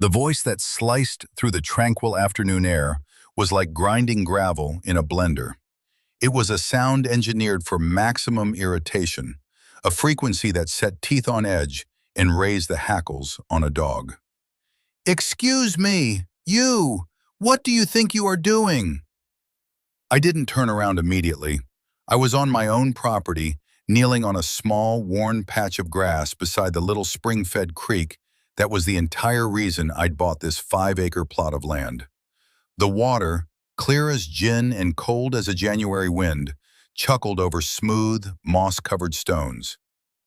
The voice that sliced through the tranquil afternoon air was like grinding gravel in a blender. It was a sound engineered for maximum irritation, a frequency that set teeth on edge and raised the hackles on a dog. "Excuse me, you! What do you think you are doing?" I didn't turn around immediately. I was on my own property, kneeling on a small, worn patch of grass beside the little spring-fed creek that was the entire reason I'd bought this 5-acre plot of land. The water, clear as gin and cold as a January wind, chuckled over smooth, moss-covered stones.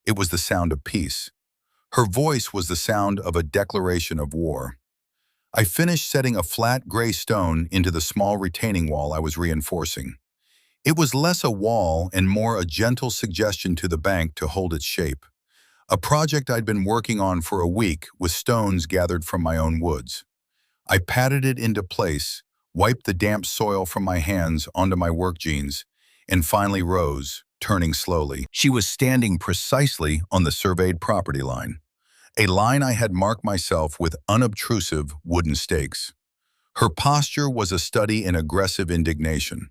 It was the sound of peace. Her voice was the sound of a declaration of war. I finished setting a flat gray stone into the small retaining wall I was reinforcing. It was less a wall and more a gentle suggestion to the bank to hold its shape. A project I'd been working on for a week with stones gathered from my own woods. I patted it into place, wiped the damp soil from my hands onto my work jeans, and finally rose, turning slowly. She was standing precisely on the surveyed property line, a line I had marked myself with unobtrusive wooden stakes. Her posture was a study in aggressive indignation.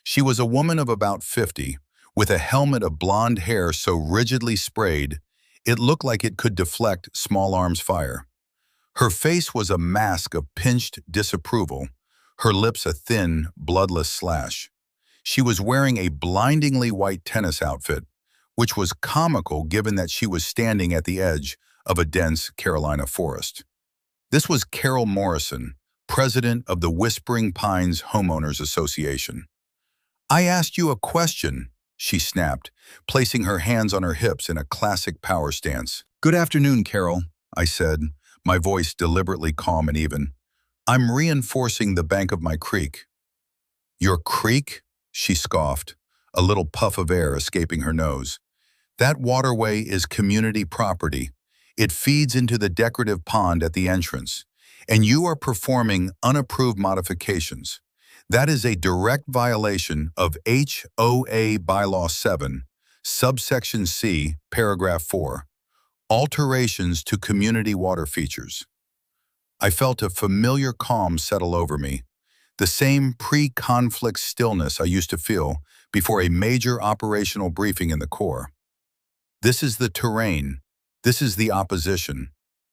She was a woman of about 50, with a helmet of blonde hair so rigidly sprayed it looked like it could deflect small arms fire. Her face was a mask of pinched disapproval, her lips a thin, bloodless slash. She was wearing a blindingly white tennis outfit, which was comical given that she was standing at the edge of a dense Carolina forest. This was Carol Morrison, president of the Whispering Pines Homeowners Association. "I asked you a question," she snapped, placing her hands on her hips in a classic power stance. "Good afternoon, Carol," I said, my voice deliberately calm and even. "I'm reinforcing the bank of my creek." "Your creek?" she scoffed, a little puff of air escaping her nose. "That waterway is community property. It feeds into the decorative pond at the entrance, and you are performing unapproved modifications. That is a direct violation of HOA Bylaw 7, subsection C, paragraph 4, alterations to community water features." I felt a familiar calm settle over me, the same pre-conflict stillness I used to feel before a major operational briefing in the Corps. This is the terrain. This is the opposition.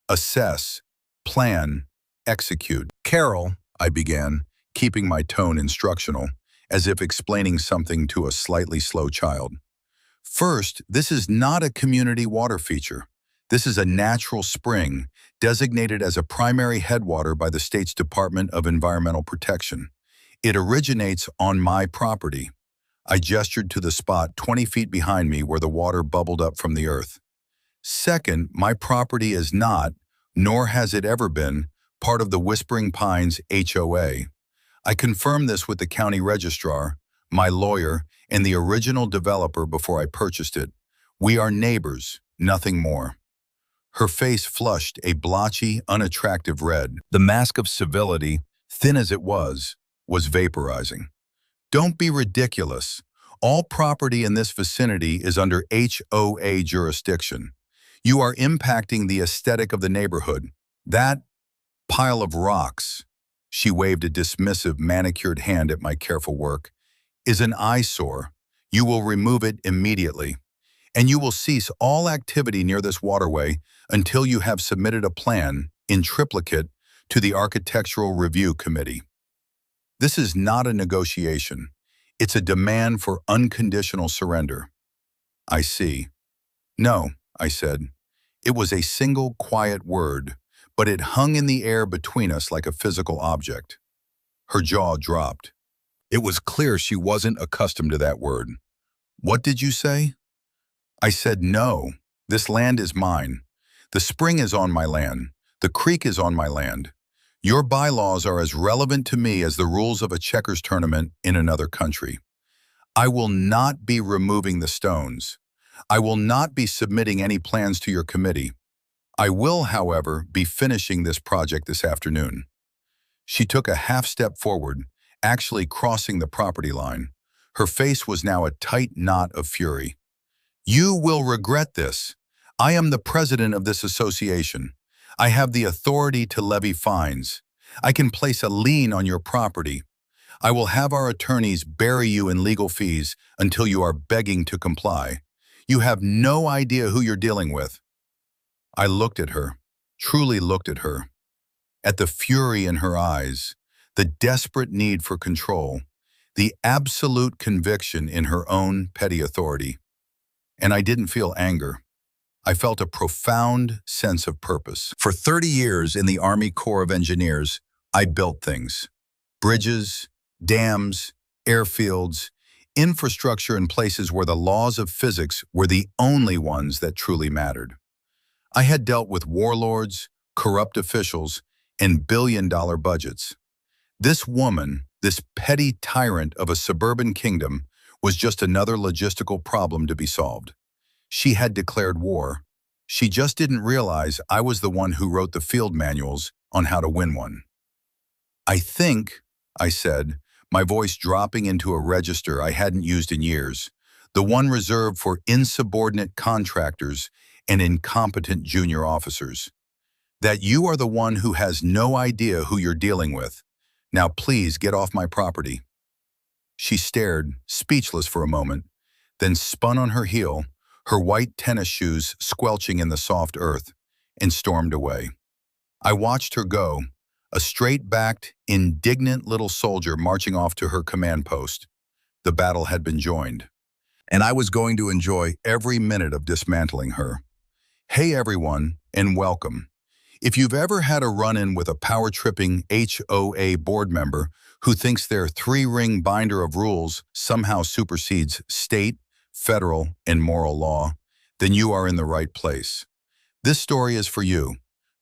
Assess, plan, execute. "Carol," I began, keeping my tone instructional, as if explaining something to a slightly slow child. "First, this is not a community water feature. This is a natural spring, designated as a primary headwater by the state's Department of Environmental Protection. It originates on my property." I gestured to the spot 20 feet behind me where the water bubbled up from the earth. "Second, my property is not, nor has it ever been, part of the Whispering Pines HOA. I confirmed this with the county registrar, my lawyer, and the original developer before I purchased it. We are neighbors, nothing more." Her face flushed a blotchy, unattractive red. The mask of civility, thin as it was vaporizing. "Don't be ridiculous. All property in this vicinity is under HOA jurisdiction. You are impacting the aesthetic of the neighborhood. That pile of rocks," she waved a dismissive, manicured hand at my careful work, "is an eyesore. You will remove it immediately. And you will cease all activity near this waterway until you have submitted a plan, in triplicate, to the Architectural Review Committee. This is not a negotiation. It's a demand for unconditional surrender." "I see." "No," I said. It was a single quiet word, but it hung in the air between us like a physical object. Her jaw dropped. It was clear she wasn't accustomed to that word. "What did you say?" I said, "No, this land is mine. The spring is on my land. The creek is on my land. Your bylaws are as relevant to me as the rules of a checkers tournament in another country. I will not be removing the stones. I will not be submitting any plans to your committee. I will, however, be finishing this project this afternoon." She took a half step forward, actually crossing the property line. Her face was now a tight knot of fury. "You will regret this. I am the president of this association. I have the authority to levy fines. I can place a lien on your property. I will have our attorneys bury you in legal fees until you are begging to comply. You have no idea who you're dealing with." I looked at her, truly looked at her, at the fury in her eyes, the desperate need for control, the absolute conviction in her own petty authority. And I didn't feel anger. I felt a profound sense of purpose. For 30 years in the Army Corps of Engineers, I built things. Bridges, dams, airfields, infrastructure in places where the laws of physics were the only ones that truly mattered. I had dealt with warlords, corrupt officials, and billion-dollar budgets. This woman, this petty tyrant of a suburban kingdom, was just another logistical problem to be solved. She had declared war. She just didn't realize I was the one who wrote the field manuals on how to win one. "I think," I said, my voice dropping into a register I hadn't used in years, the one reserved for insubordinate contractors and incompetent junior officers, "that you are the one who has no idea who you're dealing with. Now please get off my property." She stared, speechless for a moment, then spun on her heel, her white tennis shoes squelching in the soft earth, and stormed away. I watched her go, a straight-backed, indignant little soldier marching off to her command post. The battle had been joined, and I was going to enjoy every minute of dismantling her. Hey everyone, and welcome. If you've ever had a run-in with a power-tripping HOA board member who thinks their three-ring binder of rules somehow supersedes state, federal, and moral law, then you are in the right place. This story is for you.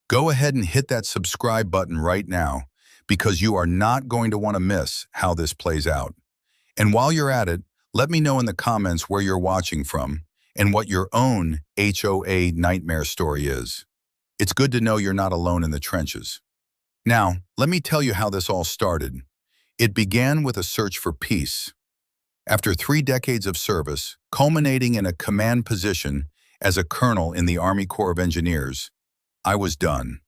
Go ahead and hit that subscribe button right now, because you are not going to want to miss how this plays out. And while you're at it, let me know in the comments where you're watching from and what your own HOA nightmare story is. It's good to know you're not alone in the trenches. Now, let me tell you how this all started. It began with a search for peace. After 3 decades of service, culminating in a command position as a colonel in the Army Corps of Engineers, I was done.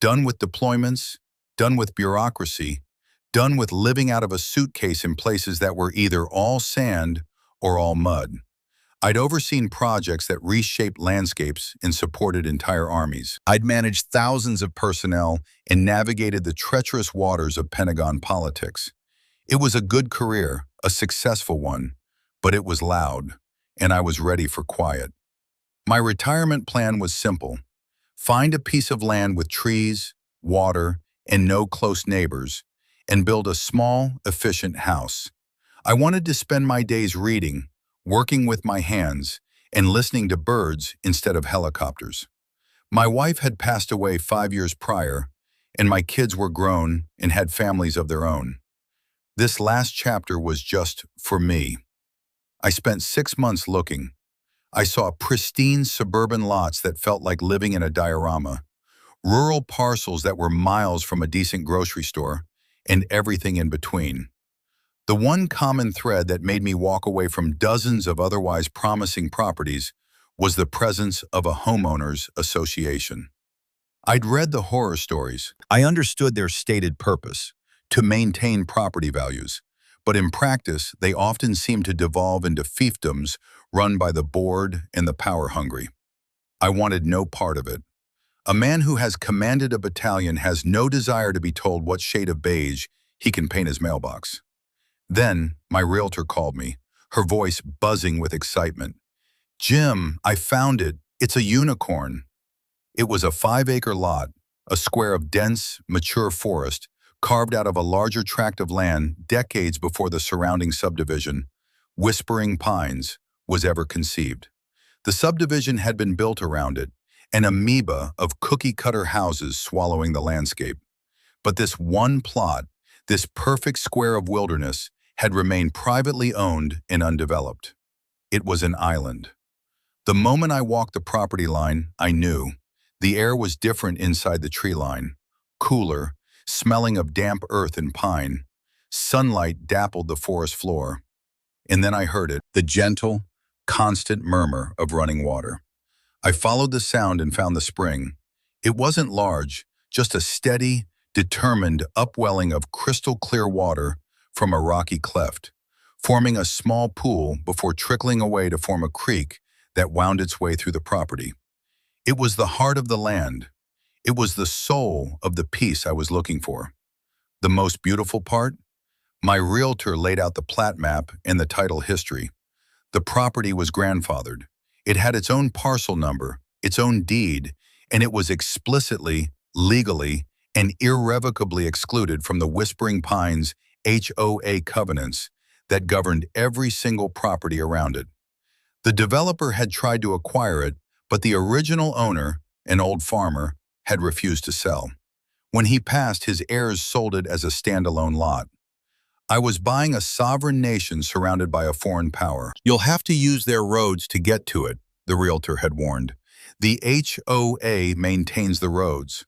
Done with deployments, done with bureaucracy, done with living out of a suitcase in places that were either all sand or all mud. I'd overseen projects that reshaped landscapes and supported entire armies. I'd managed thousands of personnel and navigated the treacherous waters of Pentagon politics. It was a good career, a successful one, but it was loud, and I was ready for quiet. My retirement plan was simple. Find a piece of land with trees, water, and no close neighbors, and build a small, efficient house. I wanted to spend my days reading, working with my hands, and listening to birds instead of helicopters. My wife had passed away 5 years prior, and my kids were grown and had families of their own. This last chapter was just for me. I spent 6 months looking. I saw pristine suburban lots that felt like living in a diorama, rural parcels that were miles from a decent grocery store, and everything in between. The one common thread that made me walk away from dozens of otherwise promising properties was the presence of a homeowners association. I'd read the horror stories. I understood their stated purpose, to maintain property values, but in practice, they often seemed to devolve into fiefdoms run by the bored and the power-hungry. I wanted no part of it. A man who has commanded a battalion has no desire to be told what shade of beige he can paint his mailbox. Then, my realtor called me, her voice buzzing with excitement. "Jim, I found it. It's a unicorn." It was a 5-acre lot, a square of dense, mature forest, carved out of a larger tract of land decades before the surrounding subdivision, Whispering Pines, was ever conceived. The subdivision had been built around it, an amoeba of cookie-cutter houses swallowing the landscape. But this one plot, this perfect square of wilderness, had remained privately owned and undeveloped. It was an island. The moment I walked the property line, I knew. The air was different inside the tree line, cooler, smelling of damp earth and pine. Sunlight dappled the forest floor. And then I heard it, the gentle, constant murmur of running water. I followed the sound and found the spring. It wasn't large, just a steady, determined upwelling of crystal clear water from a rocky cleft, forming a small pool before trickling away to form a creek that wound its way through the property. It was the heart of the land. It was the soul of the piece I was looking for. The most beautiful part? My realtor laid out the plat map and the title history. The property was grandfathered. It had its own parcel number, its own deed, and it was explicitly, legally, and irrevocably excluded from the Whispering Pines HOA covenants that governed every single property around it. The developer had tried to acquire it, but the original owner, an old farmer, had refused to sell. When he passed, his heirs sold it as a standalone lot. I was buying a sovereign nation surrounded by a foreign power. You'll have to use their roads to get to it, the realtor had warned. The HOA maintains the roads.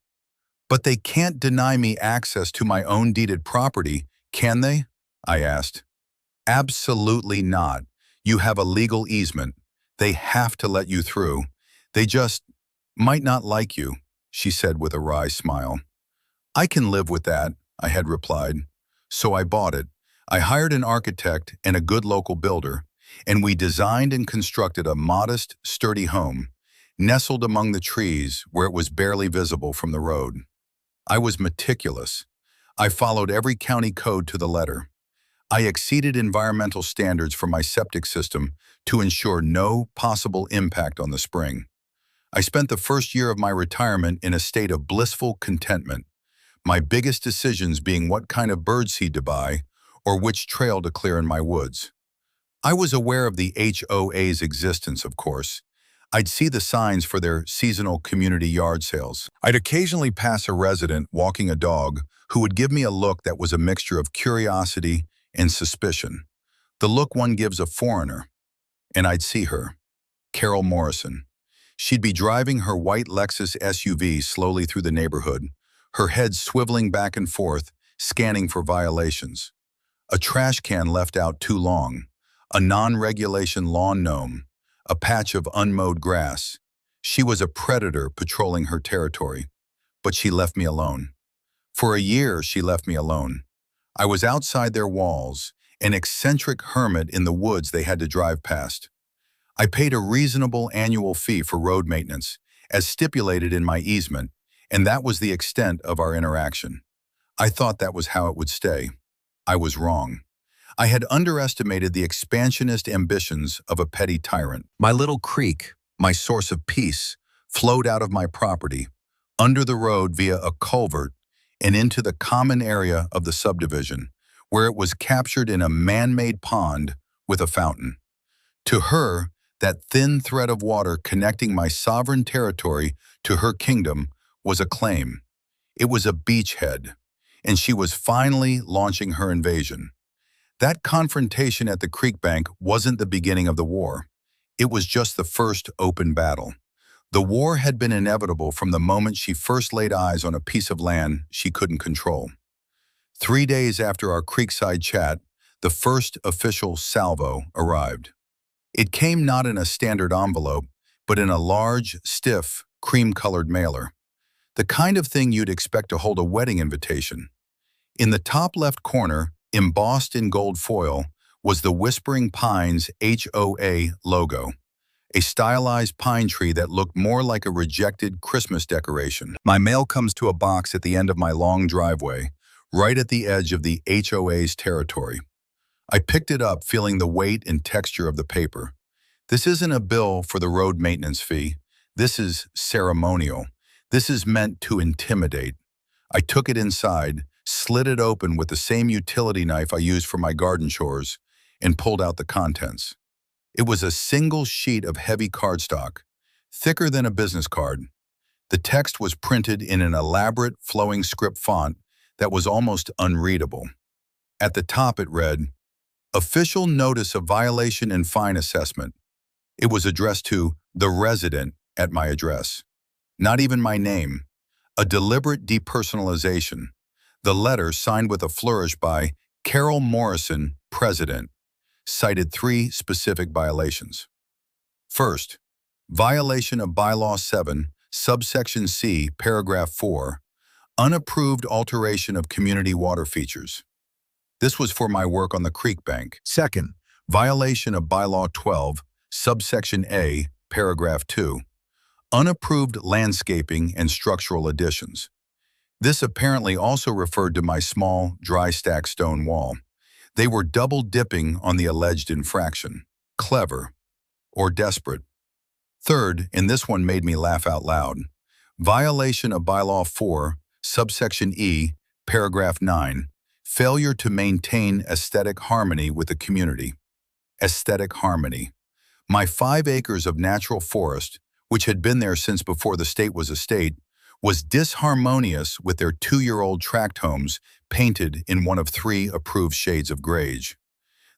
But they can't deny me access to my own deeded property, can they? I asked. Absolutely not. You have a legal easement. They have to let you through. They just might not like you, she said with a wry smile. I can live with that, I had replied. So I bought it. I hired an architect and a good local builder, and we designed and constructed a modest, sturdy home, nestled among the trees where it was barely visible from the road. I was meticulous. I followed every county code to the letter. I exceeded environmental standards for my septic system to ensure no possible impact on the spring. I spent the first year of my retirement in a state of blissful contentment, my biggest decisions being what kind of birdseed to buy or which trail to clear in my woods. I was aware of the HOA's existence, of course. I'd see the signs for their seasonal community yard sales. I'd occasionally pass a resident walking a dog who would give me a look that was a mixture of curiosity and suspicion, the look one gives a foreigner. And I'd see her, Carol Morrison. She'd be driving her white Lexus SUV slowly through the neighborhood, her head swiveling back and forth, scanning for violations. A trash can left out too long, a non-regulation lawn gnome, a patch of unmowed grass. She was a predator patrolling her territory, but she left me alone. For a year, she left me alone. I was outside their walls, an eccentric hermit in the woods they had to drive past. I paid a reasonable annual fee for road maintenance, as stipulated in my easement, and that was the extent of our interaction. I thought that was how it would stay. I was wrong. I had underestimated the expansionist ambitions of a petty tyrant. My little creek, my source of peace, flowed out of my property, under the road via a culvert, and into the common area of the subdivision, where it was captured in a man-made pond with a fountain. To her, that thin thread of water connecting my sovereign territory to her kingdom was a claim. It was a beachhead, and she was finally launching her invasion. That confrontation at the creek bank wasn't the beginning of the war. It was just the first open battle. The war had been inevitable from the moment she first laid eyes on a piece of land she couldn't control. 3 days after our creekside chat, the first official salvo arrived. It came not in a standard envelope, but in a large, stiff, cream-colored mailer. The kind of thing you'd expect to hold a wedding invitation. In the top left corner, embossed in gold foil, was the Whispering Pines HOA logo, a stylized pine tree that looked more like a rejected Christmas decoration. My mail comes to a box at the end of my long driveway, right at the edge of the HOA's territory. I picked it up, feeling the weight and texture of the paper. This isn't a bill for the road maintenance fee. This is ceremonial. This is meant to intimidate. I took it inside, slit it open with the same utility knife I used for my garden chores, and pulled out the contents. It was a single sheet of heavy cardstock, thicker than a business card. The text was printed in an elaborate, flowing script font that was almost unreadable. At the top it read, "Official Notice of Violation and Fine Assessment." It was addressed to the resident at my address. Not even my name. A deliberate depersonalization. The letter, signed with a flourish by Carol Morrison, President, cited 3 specific violations. First, violation of Bylaw 7, subsection C, paragraph 4, unapproved alteration of community water features. This was for my work on the creek bank. Second, violation of bylaw 12, subsection A, paragraph 2, unapproved landscaping and structural additions. This apparently also referred to my small, dry stack stone wall. They were double dipping on the alleged infraction. Clever or desperate. Third, and this one made me laugh out loud, violation of bylaw 4, subsection E, paragraph 9, failure to maintain aesthetic harmony with the community. Aesthetic harmony. My 5 acres of natural forest, which had been there since before the state was a state, was disharmonious with their 2-year-old tract homes painted in one of 3 approved shades of grage.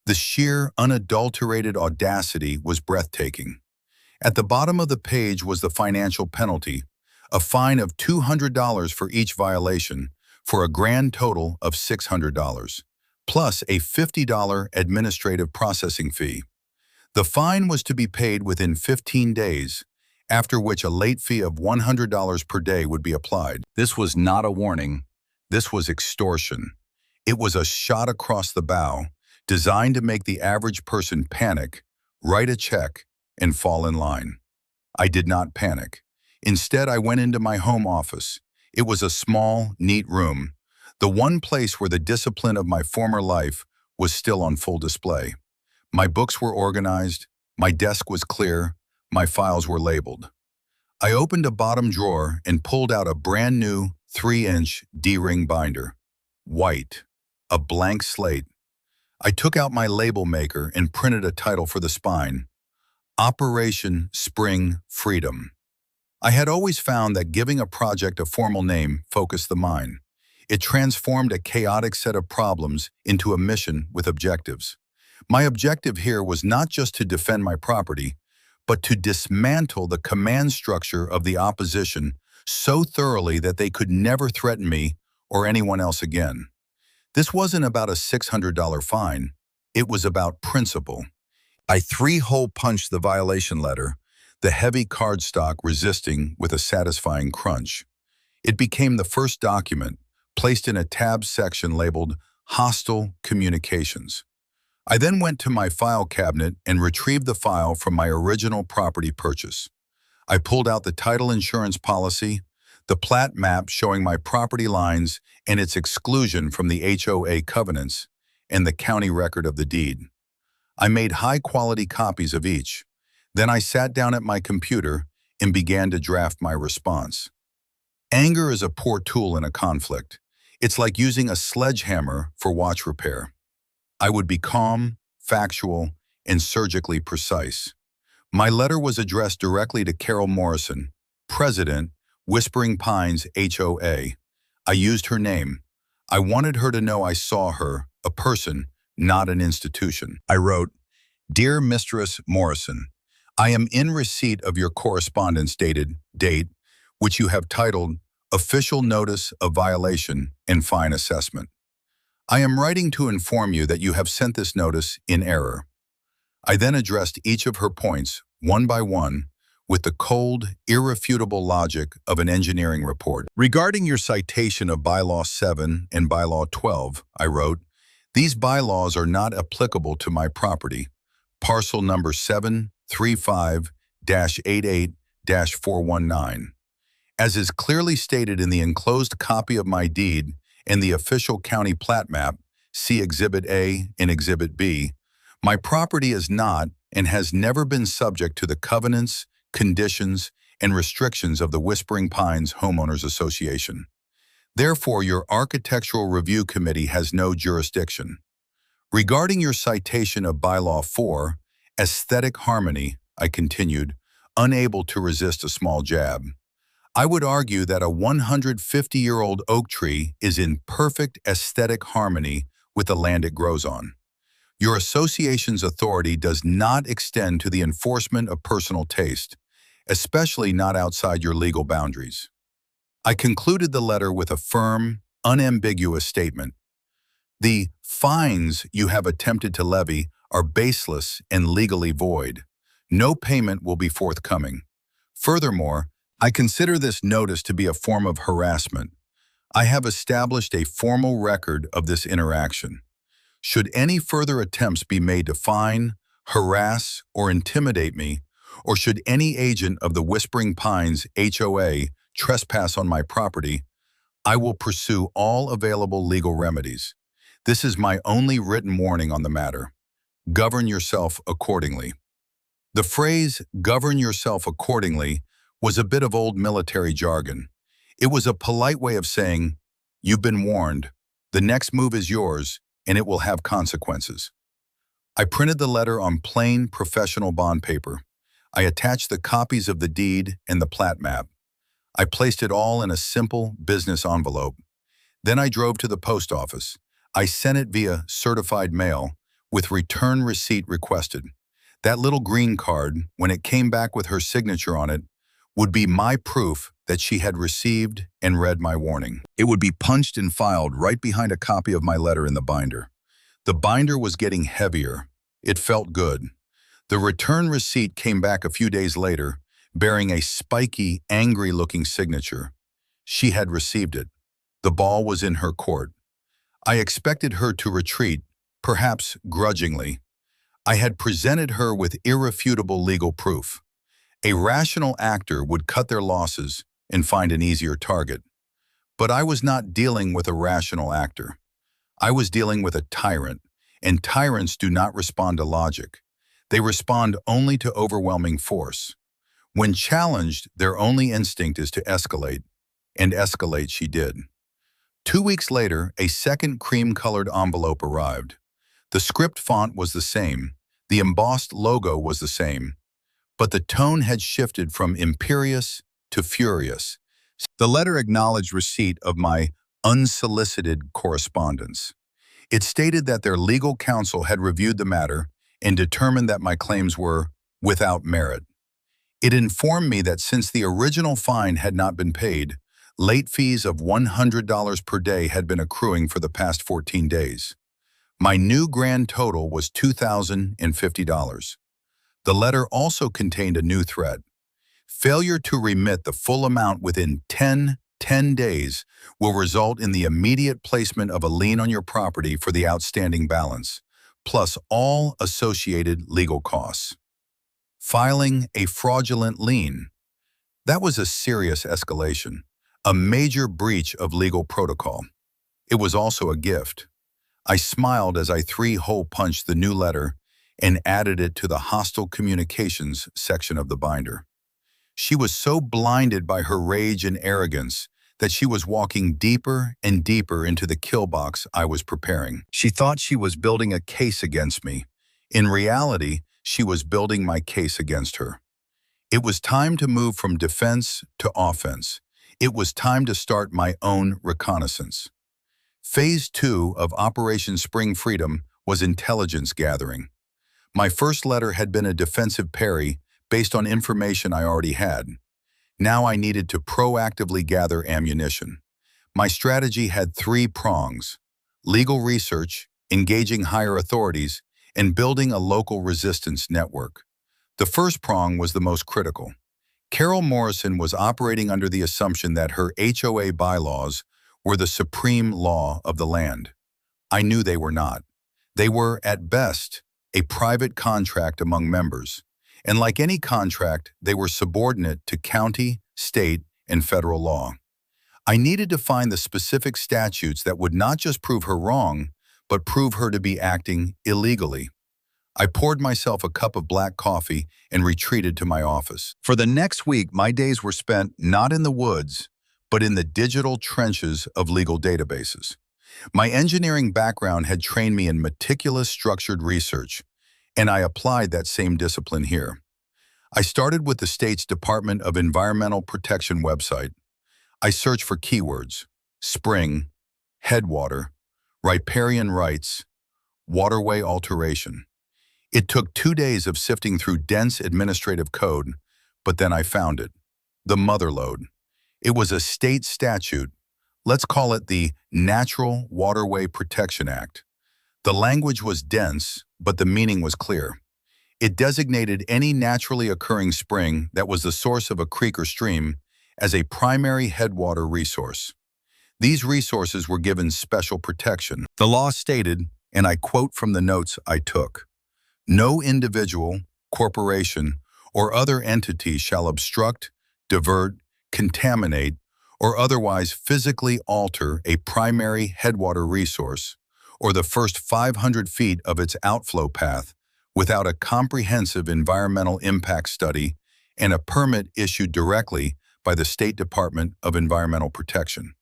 The sheer, unadulterated audacity was breathtaking. At the bottom of the page was the financial penalty, a fine of $200 for each violation, for a grand total of $600, plus a $50 administrative processing fee. The fine was to be paid within 15 days, after which a late fee of $100 per day would be applied. This was not a warning. This was extortion. It was a shot across the bow, designed to make the average person panic, write a check, and fall in line. I did not panic. Instead, I went into my home office. It was a small, neat room, the one place where the discipline of my former life was still on full display. My books were organized, my desk was clear, my files were labeled. I opened a bottom drawer and pulled out a brand new 3-inch D-ring binder. White, a blank slate. I took out my label maker and printed a title for the spine: Operation Spring Freedom. I had always found that giving a project a formal name focused the mind. It transformed a chaotic set of problems into a mission with objectives. My objective here was not just to defend my property, but to dismantle the command structure of the opposition so thoroughly that they could never threaten me or anyone else again. This wasn't about a $600 fine. It was about principle. I 3-hole punched the violation letter, the heavy cardstock resisting with a satisfying crunch. It became the first document, placed in a tab section labeled Hostile Communications. I then went to my file cabinet and retrieved the file from my original property purchase. I pulled out the title insurance policy, the plat map showing my property lines and its exclusion from the HOA covenants, and the county record of the deed. I made high-quality copies of each. Then I sat down at my computer and began to draft my response. Anger is a poor tool in a conflict. It's like using a sledgehammer for watch repair. I would be calm, factual, and surgically precise. My letter was addressed directly to Carol Morrison, President, Whispering Pines HOA. I used her name. I wanted her to know I saw her, a person, not an institution. I wrote, "Dear Mistress Morrison, I am in receipt of your correspondence dated, date, which you have titled Official Notice of Violation and Fine Assessment. I am writing to inform you that you have sent this notice in error." I then addressed each of her points, one by one, with the cold, irrefutable logic of an engineering report. Regarding your citation of Bylaw 7 and Bylaw 12, I wrote, "These bylaws are not applicable to my property, parcel number 735-88-419. As is clearly stated in the enclosed copy of my deed and the official county plat map, see Exhibit A and Exhibit B, my property is not and has never been subject to the covenants, conditions, and restrictions of the Whispering Pines Homeowners Association. Therefore, your Architectural Review Committee has no jurisdiction. Regarding your citation of Bylaw 4, Aesthetic Harmony," I continued, unable to resist a small jab, "I would argue that a 150-year-old oak tree is in perfect aesthetic harmony with the land it grows on. Your association's authority does not extend to the enforcement of personal taste, especially not outside your legal boundaries." I concluded the letter with a firm, unambiguous statement. "The fines you have attempted to levy are baseless and legally void. No payment will be forthcoming. Furthermore, I consider this notice to be a form of harassment. I have established a formal record of this interaction. Should any further attempts be made to fine, harass, or intimidate me, or should any agent of the Whispering Pines HOA trespass on my property, I will pursue all available legal remedies. This is my only written warning on the matter. Govern yourself accordingly. The phrase, govern yourself accordingly, was a bit of old military jargon. It was a polite way of saying, you've been warned, the next move is yours, and it will have consequences. I printed the letter on plain professional bond paper. I attached the copies of the deed and the plat map. I placed it all in a simple business envelope. Then I drove to the post office. I sent it via certified mail with return receipt requested. That little green card, when it came back with her signature on it, would be my proof that she had received and read my warning. It would be punched and filed right behind a copy of my letter in the binder. The binder was getting heavier. It felt good. The return receipt came back a few days later, bearing a spiky, angry-looking signature. She had received it. The ball was in her court. I expected her to retreat, perhaps grudgingly. I had presented her with irrefutable legal proof. A rational actor would cut their losses and find an easier target. But I was not dealing with a rational actor. I was dealing with a tyrant, and tyrants do not respond to logic. They respond only to overwhelming force. When challenged, their only instinct is to escalate, and escalate she did. 2 weeks later, a second cream-colored envelope arrived. The script font was the same, the embossed logo was the same, but the tone had shifted from imperious to furious. The letter acknowledged receipt of my unsolicited correspondence. It stated that their legal counsel had reviewed the matter and determined that my claims were without merit. It informed me that since the original fine had not been paid, late fees of $100 per day had been accruing for the past 14 days. My new grand total was $2,050. The letter also contained a new threat. Failure to remit the full amount within 10 days will result in the immediate placement of a lien on your property for the outstanding balance, plus all associated legal costs. Filing a fraudulent lien. That was a serious escalation, a major breach of legal protocol. It was also a gift. I smiled as I three-hole punched the new letter and added it to the hostile communications section of the binder. She was so blinded by her rage and arrogance that she was walking deeper and deeper into the kill box I was preparing. She thought she was building a case against me. In reality, she was building my case against her. It was time to move from defense to offense. It was time to start my own reconnaissance. Phase 2 of Operation Spring Freedom was intelligence gathering. My first letter had been a defensive parry based on information I already had. Now I needed to proactively gather ammunition. My strategy had 3 prongs: legal research, engaging higher authorities, and building a local resistance network. The first prong was the most critical. Carol Morrison was operating under the assumption that her HOA bylaws were the supreme law of the land. I knew they were not. They were, at best, a private contract among members. And like any contract, they were subordinate to county, state, and federal law. I needed to find the specific statutes that would not just prove her wrong, but prove her to be acting illegally. I poured myself a cup of black coffee and retreated to my office. For the next week, my days were spent not in the woods, but in the digital trenches of legal databases. My engineering background had trained me in meticulous, structured research, and I applied that same discipline here. I started with the state's Department of Environmental Protection website. I searched for keywords: spring, headwater, riparian rights, waterway alteration. It took 2 days of sifting through dense administrative code, but then I found it: the mother lode. It was a state statute. Let's call it the Natural Waterway Protection Act. The language was dense, but the meaning was clear. It designated any naturally occurring spring that was the source of a creek or stream as a primary headwater resource. These resources were given special protection. The law stated, and I quote from the notes I took, "No individual, corporation, or other entity shall obstruct, divert, contaminate, or otherwise physically alter a primary headwater resource or the first 500 feet of its outflow path without a comprehensive environmental impact study and a permit issued directly by the State Department of Environmental Protection."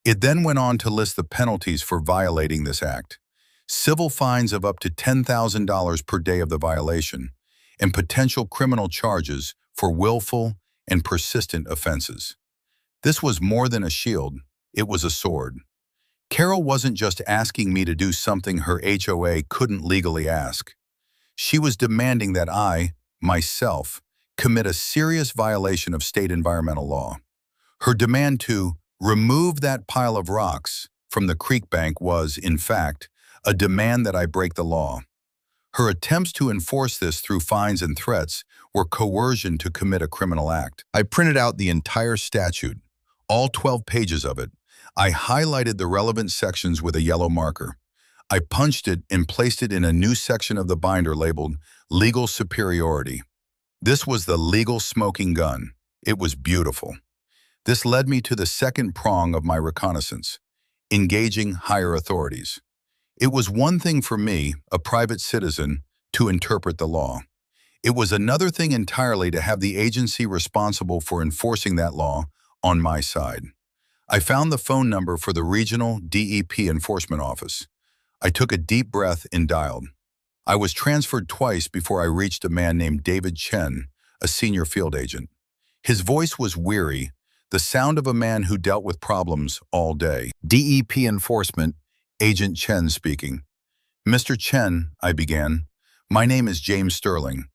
It then went on to list the penalties for violating this act: civil fines of up to $10,000 per day of the violation, and potential criminal charges for willful and persistent offenses. This was more than a shield, it was a sword. Carol wasn't just asking me to do something her HOA couldn't legally ask. She was demanding that I, myself, commit a serious violation of state environmental law. Her demand to remove that pile of rocks from the creek bank was, in fact, a demand that I break the law. Her attempts to enforce this through fines and threats were coercion to commit a criminal act. I printed out the entire statute, all 12 pages of it. I highlighted the relevant sections with a yellow marker. I punched it and placed it in a new section of the binder labeled Legal Superiority. This was the legal smoking gun. It was beautiful. This led me to the second prong of my reconnaissance: engaging higher authorities. It was one thing for me, a private citizen, to interpret the law. It was another thing entirely to have the agency responsible for enforcing that law on my side. I found the phone number for the regional DEP enforcement office. I took a deep breath and dialed. I was transferred twice before I reached a man named David Chen, a senior field agent. His voice was weary, the sound of a man who dealt with problems all day. "DEP enforcement, Agent Chen speaking." "Mr. Chen," I began, "my name is James Sterling.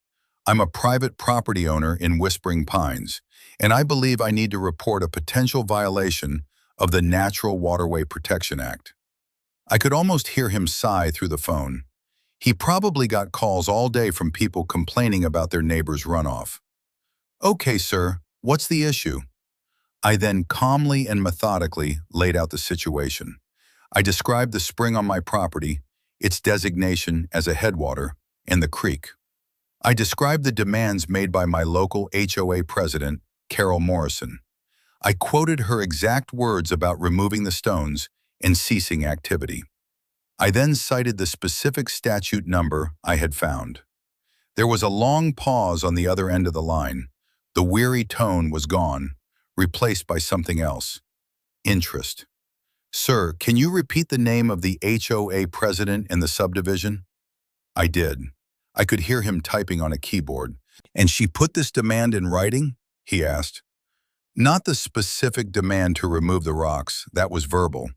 I'm a private property owner in Whispering Pines, and I believe I need to report a potential violation of the Natural Waterway Protection Act." I could almost hear him sigh through the phone. He probably got calls all day from people complaining about their neighbor's runoff. "Okay, sir, what's the issue?" I then calmly and methodically laid out the situation. I described the spring on my property, its designation as a headwater, and the creek. I described the demands made by my local HOA president, Carol Morrison. I quoted her exact words about removing the stones and ceasing activity. I then cited the specific statute number I had found. There was a long pause on the other end of the line. The weary tone was gone, replaced by something else: interest. "Sir, can you repeat the name of the HOA president in the subdivision?" I did. I could hear him typing on a keyboard. "And she put this demand in writing?" he asked. "Not the specific demand to remove the rocks, that was verbal,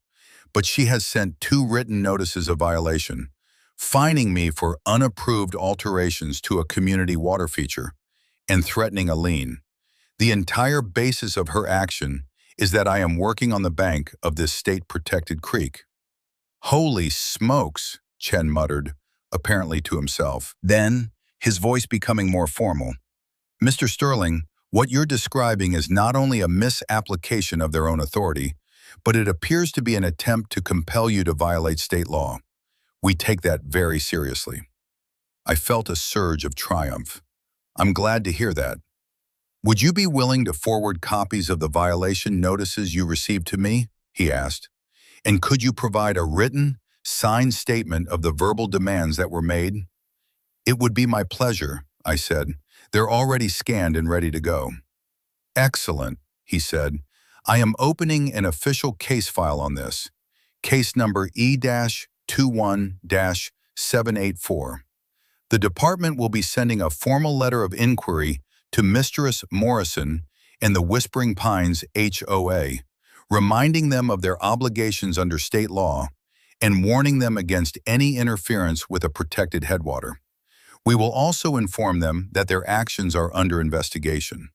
but she has sent 2 written notices of violation, fining me for unapproved alterations to a community water feature and threatening a lien. The entire basis of her action is that I am working on the bank of this state-protected creek." "Holy smokes," Chen muttered, apparently to himself. Then, his voice becoming more formal, "Mr. Sterling, what you're describing is not only a misapplication of their own authority, but it appears to be an attempt to compel you to violate state law. We take that very seriously." I felt a surge of triumph. "I'm glad to hear that. Would you be willing to forward copies of the violation notices you received to me?" he asked. "And could you provide a written, signed statement of the verbal demands that were made?" "It would be my pleasure," I said. "They're already scanned and ready to go." "Excellent," he said. "I am opening an official case file on this. Case number E-21-784. The department will be sending a formal letter of inquiry to Mistress Morrison and the Whispering Pines HOA, reminding them of their obligations under state law and warning them against any interference with a protected headwater. We will also inform them that their actions are under investigation."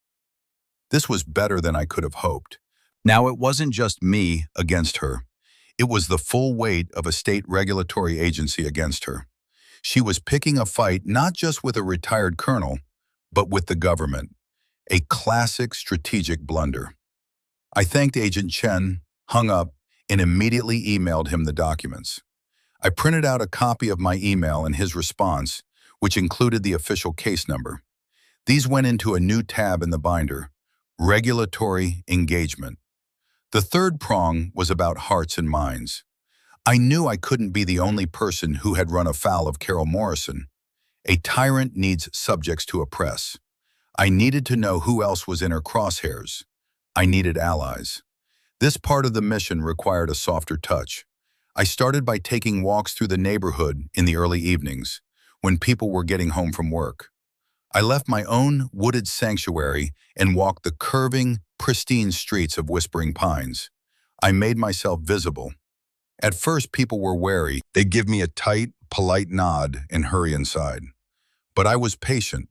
This was better than I could have hoped. Now it wasn't just me against her. It was the full weight of a state regulatory agency against her. She was picking a fight not just with a retired colonel, but with the government. A classic strategic blunder. I thanked Agent Chen, hung up, and immediately emailed him the documents. I printed out a copy of my email and his response, which included the official case number. These went into a new tab in the binder, Regulatory Engagement. The third prong was about hearts and minds. I knew I couldn't be the only person who had run afoul of Carol Morrison. A tyrant needs subjects to oppress. I needed to know who else was in her crosshairs. I needed allies. This part of the mission required a softer touch. I started by taking walks through the neighborhood in the early evenings, when people were getting home from work. I left my own wooded sanctuary and walked the curving, pristine streets of Whispering Pines. I made myself visible. At first, people were wary. They'd give me a tight, polite nod and hurry inside. But I was patient.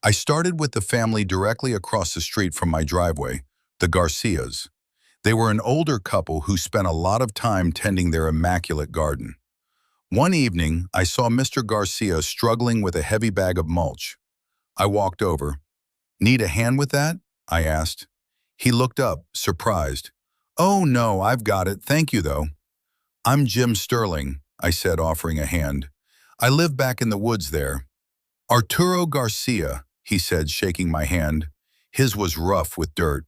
I started with the family directly across the street from my driveway, the Garcias. They were an older couple who spent a lot of time tending their immaculate garden. One evening, I saw Mr. Garcia struggling with a heavy bag of mulch. I walked over. "Need a hand with that?" I asked. He looked up, surprised. "Oh no, I've got it, thank you though." "I'm Jim Sterling," I said, offering a hand. "I live back in the woods there." "Arturo Garcia," he said, shaking my hand. His was rough with dirt.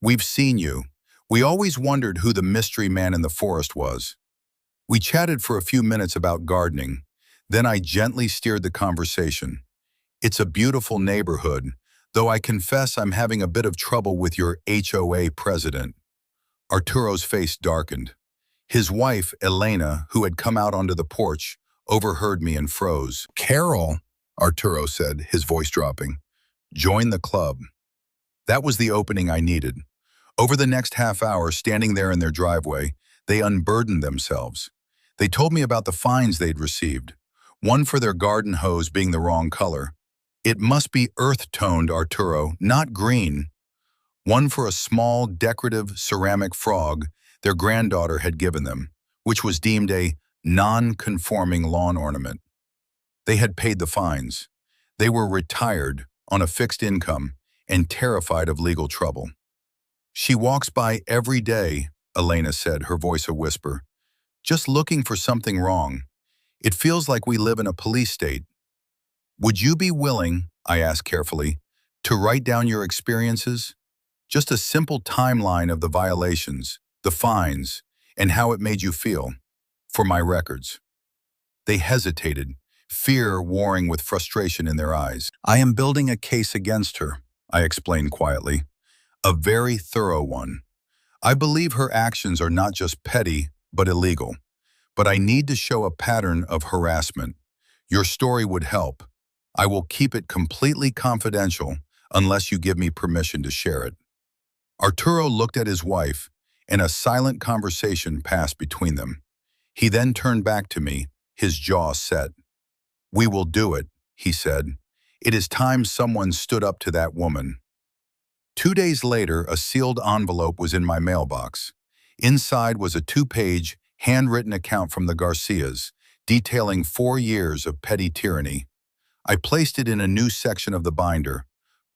"We've seen you. We always wondered who the mystery man in the forest was." We chatted for a few minutes about gardening. Then I gently steered the conversation. "It's a beautiful neighborhood, though I confess I'm having a bit of trouble with your HOA president." Arturo's face darkened. His wife, Elena, who had come out onto the porch, overheard me and froze. "Carol," Arturo said, his voice dropping, "join the club." That was the opening I needed. Over the next half hour, standing there in their driveway, they unburdened themselves. They told me about the fines they'd received, one for their garden hose being the wrong color. "It must be earth-toned, Arturo, not green." One for a small, decorative ceramic frog their granddaughter had given them, which was deemed a non-conforming lawn ornament. They had paid the fines. They were retired, on a fixed income, and terrified of legal trouble. "She walks by every day," Elena said, her voice a whisper, "just looking for something wrong. It feels like we live in a police state." "Would you be willing," I asked carefully, "to write down your experiences? Just a simple timeline of the violations, the fines, and how it made you feel, for my records." They hesitated, fear warring with frustration in their eyes. "I am building a case against her," I explained quietly. "A very thorough one. I believe her actions are not just petty, but illegal. But I need to show a pattern of harassment. Your story would help. I will keep it completely confidential unless you give me permission to share it." Arturo looked at his wife, and a silent conversation passed between them. He then turned back to me, his jaw set. "We will do it," he said. "It is time someone stood up to that woman." 2 days later, a sealed envelope was in my mailbox. Inside was a 2-page, handwritten account from the Garcias, detailing 4 years of petty tyranny. I placed it in a new section of the binder,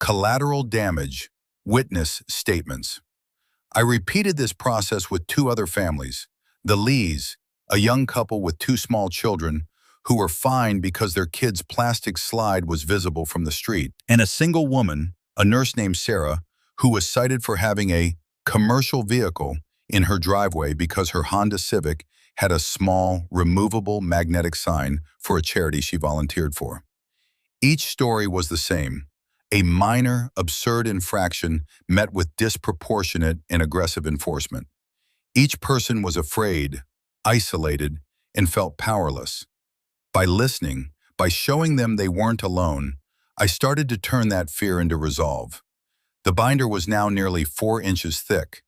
Collateral Damage, Witness Statements. I repeated this process with 2 other families, the Lees, a young couple with 2 small children who were fined because their kid's plastic slide was visible from the street, and a single woman, a nurse named Sarah, who was cited for having a commercial vehicle in her driveway because her Honda Civic had a small, removable magnetic sign for a charity she volunteered for. Each story was the same: a minor, absurd infraction met with disproportionate and aggressive enforcement. Each person was afraid, isolated, and felt powerless. By listening, by showing them they weren't alone, I started to turn that fear into resolve. The binder was now nearly 4 inches thick.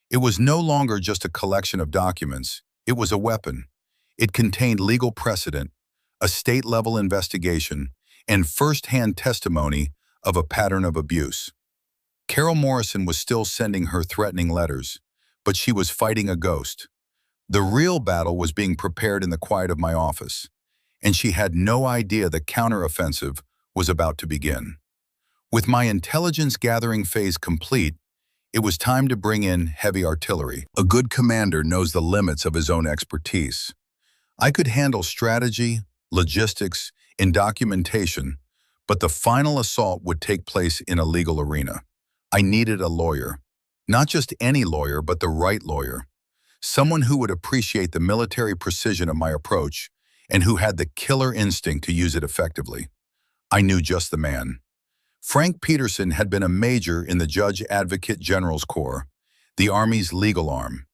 It was no longer just a collection of documents. It was a weapon. It contained legal precedent, a state-level investigation, and first-hand testimony of a pattern of abuse. Carol Morrison was still sending her threatening letters, but she was fighting a ghost. The real battle was being prepared in the quiet of my office, and she had no idea the counteroffensive was about to begin. With my intelligence gathering phase complete, it was time to bring in heavy artillery. A good commander knows the limits of his own expertise. I could handle strategy, logistics, and documentation, but the final assault would take place in a legal arena. I needed a lawyer. Not just any lawyer, but the right lawyer. Someone who would appreciate the military precision of my approach and who had the killer instinct to use it effectively. I knew just the man. Frank Peterson had been a major in the Judge Advocate General's Corps, the Army's legal arm.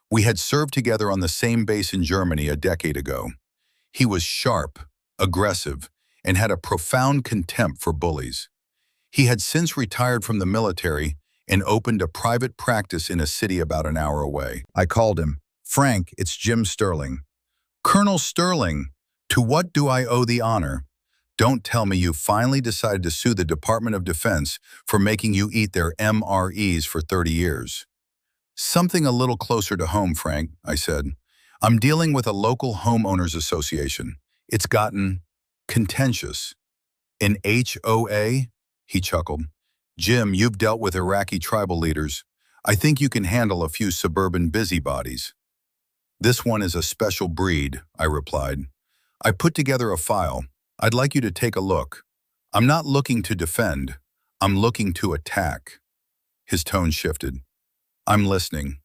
We had served together on the same base in Germany a decade ago. He was sharp, aggressive, and had a profound contempt for bullies. He had since retired from the military and opened a private practice in a city about an hour away. I called him. "Frank, it's Jim Sterling." "Colonel Sterling, to what do I owe the honor? Don't tell me you finally decided to sue the Department of Defense for making you eat their MREs for 30 years. "Something a little closer to home, Frank," I said. "I'm dealing with a local homeowners association. It's gotten contentious." "An HOA?" He chuckled. "Jim, you've dealt with Iraqi tribal leaders. I think you can handle a few suburban busybodies." "This one is a special breed," I replied. "I put together a file. I'd like you to take a look. I'm not looking to defend. I'm looking to attack." His tone shifted. "I'm listening."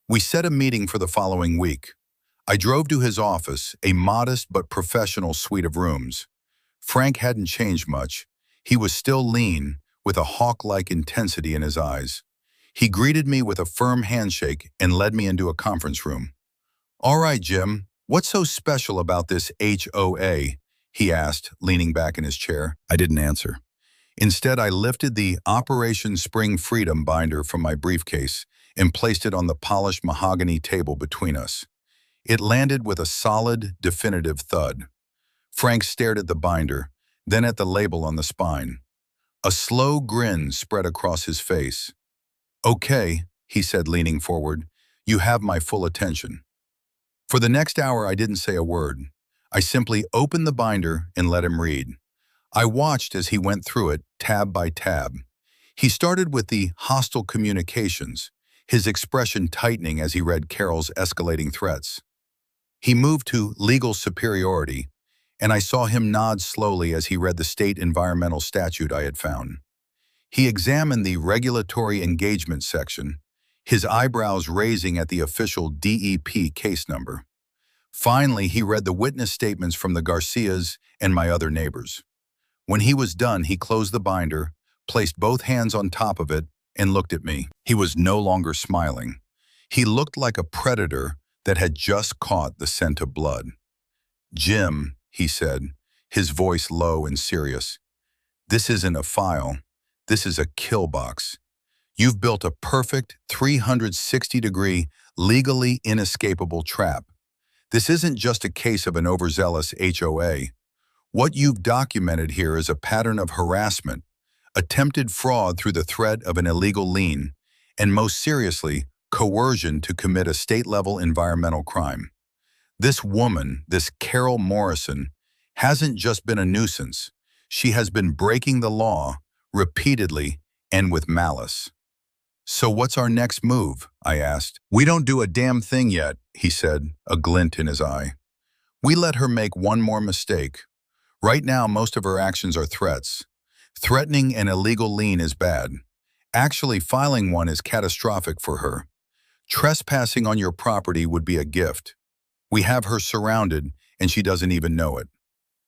We set a meeting for the following week. I drove to his office, a modest but professional suite of rooms. Frank hadn't changed much. He was still lean, with a hawk-like intensity in his eyes. He greeted me with a firm handshake and led me into a conference room. "All right, Jim, what's so special about this HOA?" he asked, leaning back in his chair. I didn't answer. Instead, I lifted the Operation Spring Freedom binder from my briefcase and placed it on the polished mahogany table between us. It landed with a solid, definitive thud. Frank stared at the binder, then at the label on the spine. A slow grin spread across his face. "Okay," he said, leaning forward, "you have my full attention." For the next hour, I didn't say a word. I simply opened the binder and let him read. I watched as he went through it, tab by tab. He started with the hostile communications, his expression tightening as he read Carol's escalating threats. He moved to legal superiority, and I saw him nod slowly as he read the state environmental statute I had found. He examined the regulatory engagement section, his eyebrows raising at the official DEP case number. Finally, he read the witness statements from the Garcias and my other neighbors. When he was done, he closed the binder, placed both hands on top of it, and looked at me. He was no longer smiling. He looked like a predator that had just caught the scent of blood. "Jim," he said, his voice low and serious, "this isn't a file. This is a kill box. You've built a perfect 360-degree, legally inescapable trap. This isn't just a case of an overzealous HOA. What you've documented here is a pattern of harassment, attempted fraud through the threat of an illegal lien, and most seriously, coercion to commit a state-level environmental crime. This woman, this Carol Morrison, hasn't just been a nuisance. She has been breaking the law repeatedly and with malice." "So what's our next move?" I asked. "We don't do a damn thing yet," he said, a glint in his eye. "We let her make one more mistake. Right now, most of her actions are threats. Threatening an illegal lien is bad. Actually, filing one is catastrophic for her. Trespassing on your property would be a gift. We have her surrounded, and she doesn't even know it.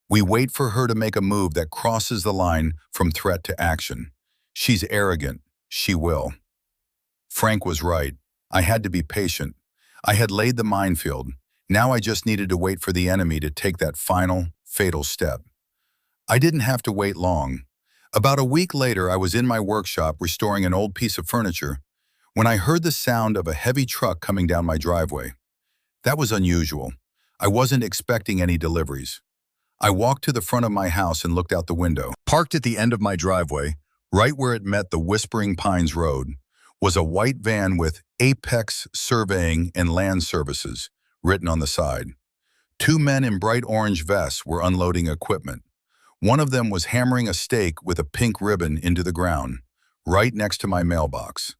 We wait for her to make a move that crosses the line from threat to action. She's arrogant. She will." Frank was right. I had to be patient. I had laid the minefield. Now I just needed to wait for the enemy to take that final, fatal step. I didn't have to wait long. About a week later, I was in my workshop restoring an old piece of furniture when I heard the sound of a heavy truck coming down my driveway. That was unusual. I wasn't expecting any deliveries. I walked to the front of my house and looked out the window. Parked at the end of my driveway, right where it met the Whispering Pines Road, was a white van with Apex Surveying and Land Services written on the side. Two men in bright orange vests were unloading equipment. One of them was hammering a stake with a pink ribbon into the ground, right next to my mailbox,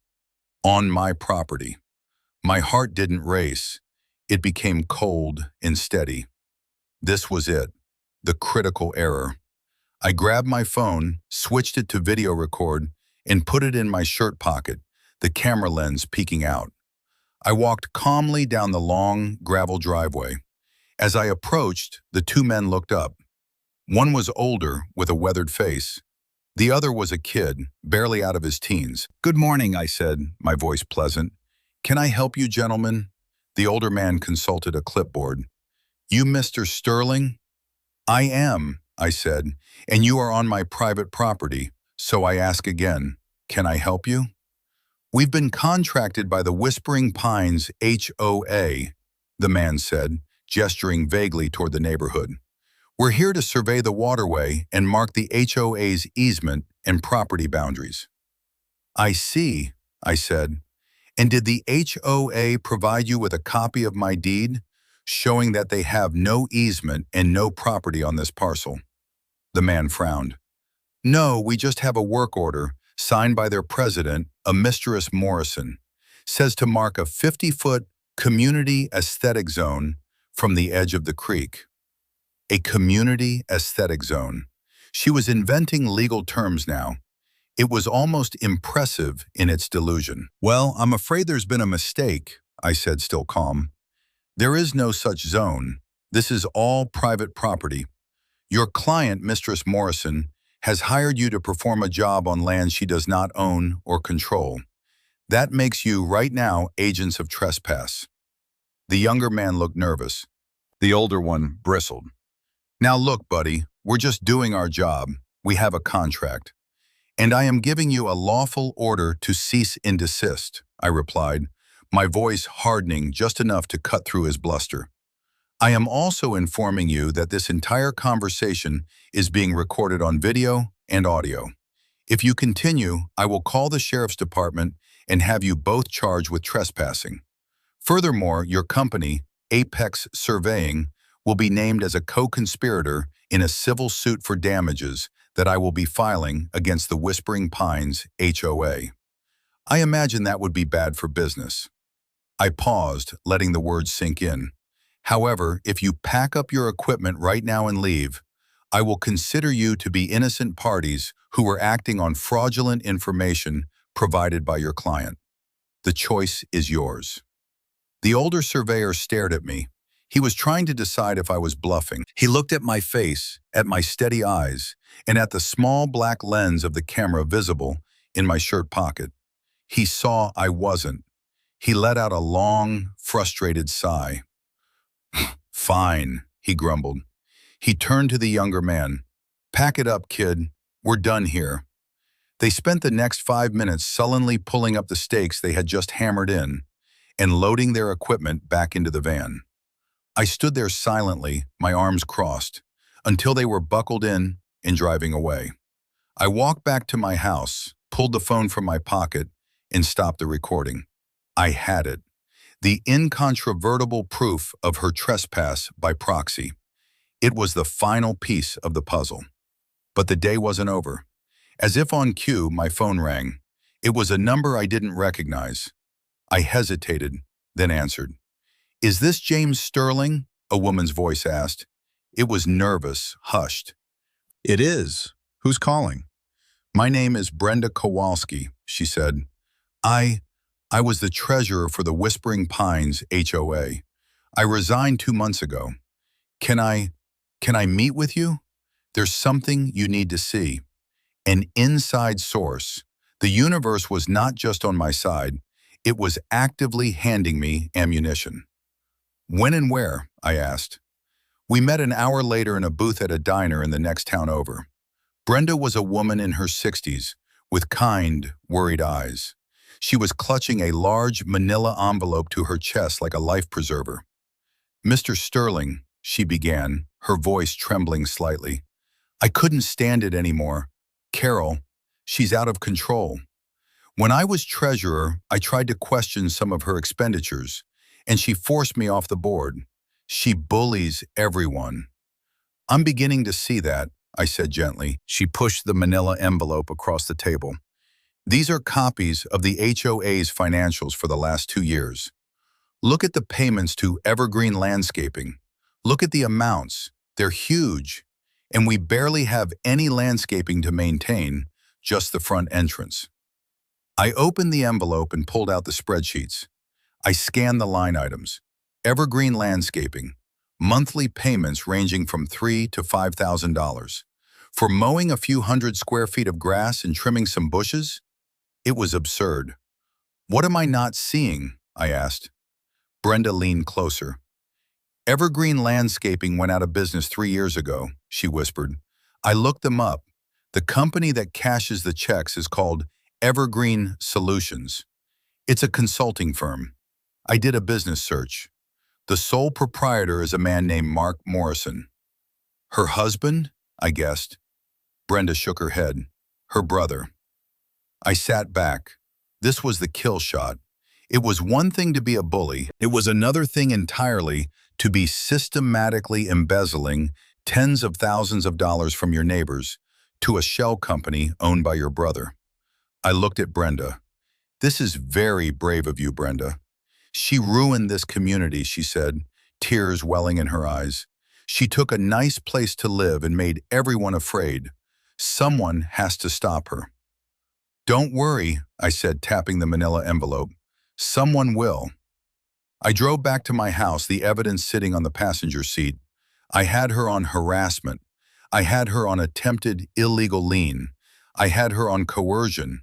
on my property. My heart didn't race. It became cold and steady. This was it, the critical error. I grabbed my phone, switched it to video record, and put it in my shirt pocket, the camera lens peeking out. I walked calmly down the long, gravel driveway. As I approached, the two men looked up. One was older, with a weathered face. The other was a kid, barely out of his teens. "Good morning," I said, my voice pleasant. "Can I help you, gentlemen?" The older man consulted a clipboard. "You Mr. Sterling?" "I am," I said, "and you are on my private property, so I ask again, can I help you?" "We've been contracted by the Whispering Pines HOA," the man said, gesturing vaguely toward the neighborhood. "We're here to survey the waterway and mark the HOA's easement and property boundaries." "I see," I said. "And did the HOA provide you with a copy of my deed, showing that they have no easement and no property on this parcel?" The man frowned. "No, we just have a work order, signed by their president, a Mistress Morrison. Says to mark a 50-foot community aesthetic zone from the edge of the creek." A community aesthetic zone. She was inventing legal terms now. It was almost impressive in its delusion. "Well, I'm afraid there's been a mistake," I said, still calm. "There is no such zone. This is all private property. Your client, Mistress Morrison, has hired you to perform a job on land she does not own or control. That makes you, right now, agents of trespass." The younger man looked nervous. The older one bristled. "Now look, buddy, we're just doing our job. We have a contract. And I am giving you a lawful order to cease and desist," I replied, my voice hardening just enough to cut through his bluster. "I am also informing you that this entire conversation is being recorded on video and audio. If you continue, I will call the sheriff's department and have you both charged with trespassing. Furthermore, your company, Apex Surveying, will be named as a co-conspirator in a civil suit for damages that I will be filing against the Whispering Pines HOA. I imagine that would be bad for business." I paused, letting the words sink in. "However, if you pack up your equipment right now and leave, I will consider you to be innocent parties who were acting on fraudulent information provided by your client. The choice is yours." The older surveyor stared at me. He was trying to decide if I was bluffing. He looked at my face, at my steady eyes, and at the small black lens of the camera visible in my shirt pocket. He saw I wasn't. He let out a long, frustrated sigh. "Fine," he grumbled. He turned to the younger man. "Pack it up, kid. We're done here." They spent the next 5 minutes sullenly pulling up the stakes they had just hammered in and loading their equipment back into the van. I stood there silently, my arms crossed, until they were buckled in and driving away. I walked back to my house, pulled the phone from my pocket, and stopped the recording. I had it. The incontrovertible proof of her trespass by proxy. It was the final piece of the puzzle. But the day wasn't over. As if on cue, my phone rang. It was a number I didn't recognize. I hesitated, then answered. "Is this James Sterling?" a woman's voice asked. It was nervous, hushed. "It is. Who's calling?" "My name is Brenda Kowalski," she said. I was the treasurer for the Whispering Pines HOA. I resigned 2 months ago. Can I meet with you? There's something you need to see." An inside source. The universe was not just on my side. It was actively handing me ammunition. "When and where?" I asked. We met an hour later in a booth at a diner in the next town over. Brenda was a woman in her 60s, with kind, worried eyes. She was clutching a large manila envelope to her chest like a life preserver. "Mr. Sterling," she began, her voice trembling slightly. "I couldn't stand it anymore. Carol, she's out of control. When I was treasurer, I tried to question some of her expenditures, and she forced me off the board. She bullies everyone. I'm beginning to see that, I said gently. She pushed the manila envelope across the table. These are copies of the HOA's financials for the last 2 years. Look at the payments to Evergreen Landscaping. Look at the amounts. They're huge. And we barely have any landscaping to maintain, just the front entrance. I opened the envelope and pulled out the spreadsheets. I scanned the line items. Evergreen Landscaping. Monthly payments ranging from $3,000 to $5,000. For mowing a few hundred square feet of grass and trimming some bushes? It was absurd. What am I not seeing? I asked. Brenda leaned closer. Evergreen Landscaping went out of business 3 years ago, she whispered. I looked them up. The company that cashes the checks is called Evergreen Solutions. It's a consulting firm. I did a business search. The sole proprietor is a man named Mark Morrison. Her husband? I guessed. Brenda shook her head. Her brother. I sat back. This was the kill shot. It was one thing to be a bully. It was another thing entirely to be systematically embezzling tens of thousands of dollars from your neighbors to a shell company owned by your brother. I looked at Brenda. This is very brave of you, Brenda. She ruined this community, she said, tears welling in her eyes. She took a nice place to live and made everyone afraid. Someone has to stop her. Don't worry, I said, tapping the manila envelope. Someone will. I drove back to my house, the evidence sitting on the passenger seat. I had her on harassment. I had her on attempted illegal lien. I had her on coercion.